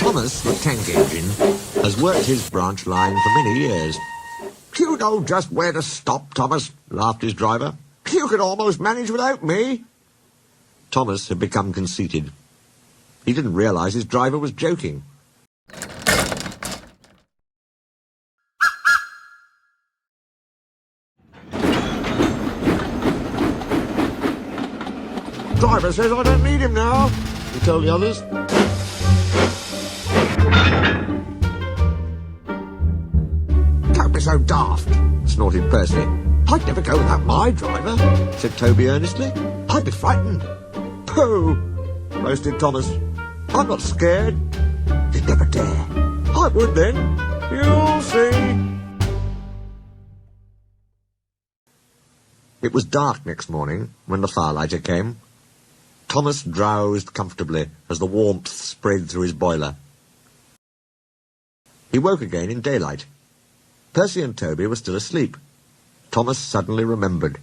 Thomas, the tank engine, has worked his branch line for many years. "You know just where to stop, Thomas," laughed his driver. "You could almost manage without me." Thomas had become conceited. He didn't realise his driver was joking. "Driver says I don't need him now," he told the others. "Don't be so daft," snorted Percy. "I'd never go without my driver," said Toby earnestly. "I'd be frightened." "Pooh," roasted Thomas. "I'm not scared." "You'd never dare." "I would then. You'll see." It was dark next morning when the firelighter came. Thomas drowsed comfortably as the warmth spread through his boiler. He woke again in daylight. Percy and Toby were still asleep. Thomas suddenly remembered.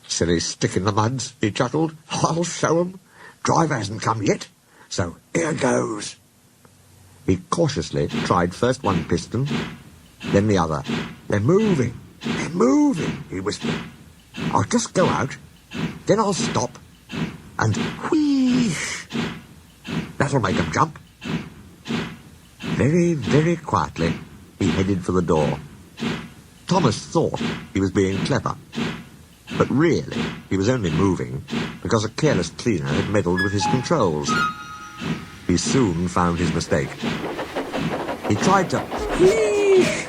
"Silly stick in the muds," he chuckled. "I'll show 'em. Driver hasn't come yet, so here goes." He cautiously tried first one piston, then the other. They're moving, he whispered. "I'll just go out, then I'll stop, and whoosh! That'll make 'em jump." Very, very quietly, he headed for the door. Thomas thought he was being clever, but really he was only moving because a careless cleaner had meddled with his controls. He soon found his mistake. He tried to whoosh,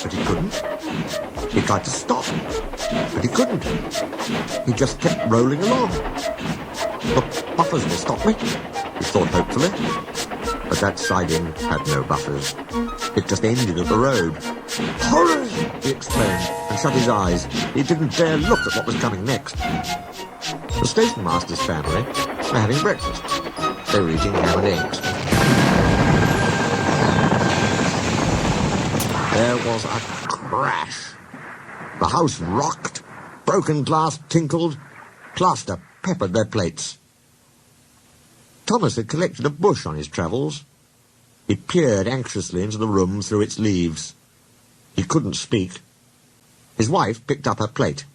but he couldn't. He tried to stop, but he couldn't. He just kept rolling along. "The buffers will stop me," he thought hopefully. But that siding had no buffers. It just ended at the road. "Horrors!" he exclaimed, and shut his eyes. He didn't dare look at what was coming next. The station master's family were having breakfast. They were eating ham and eggs. There was a crash. The house rocked, broken glass tinkled, plaster peppered their plates. Thomas had collected a bush on his travels. He peered anxiously into the room through its leaves. He couldn't speak. His wife picked up her plate.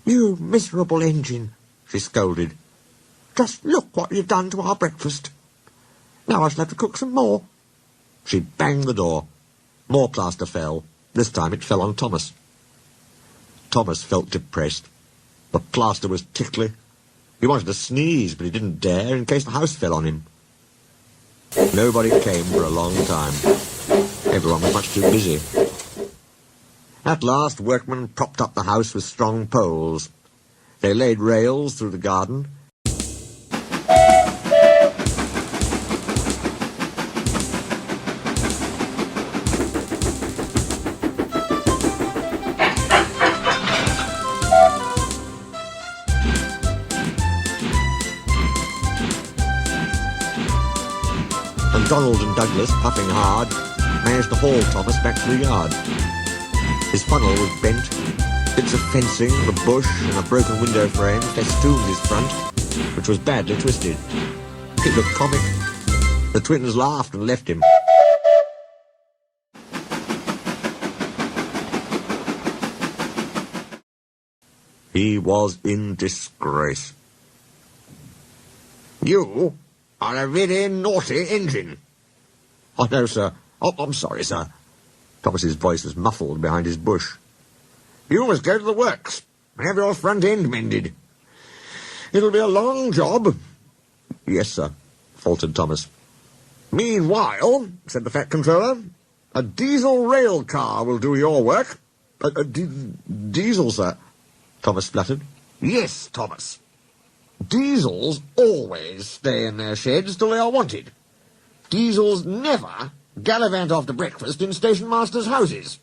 "You miserable engine," she scolded. "Just look what you've done to our breakfast. Now I shall have to cook some more." She banged the door. More plaster fell. This time it fell on Thomas. Thomas felt depressed. The plaster was tickly. He wanted to sneeze, but he didn't dare in case the house fell on him. Nobody came for a long time. Everyone was much too busy. At last, workmen propped up the house with strong poles. They laid rails through the garden. And Donald and Douglas, puffing hard, managed to haul Thomas back to the yard. His funnel was bent. Bits of fencing, the bush, and a broken window frame festooned his front, which was badly twisted. It looked comic. The twins laughed and left him. He was in disgrace. "You are a very naughty engine." "I know, sir. Oh, I'm sorry, sir." Thomas's voice was muffled behind his bush. "You must go to the works and have your front end mended. It'll be a long job." "Yes, sir," faltered Thomas. "Meanwhile," said the Fat Controller, "a diesel rail car will do your work." Diesel, sir," Thomas spluttered. "Yes, Thomas. Diesels always stay in their sheds till they are wanted. Diesels never gallivant after breakfast in station masters' houses.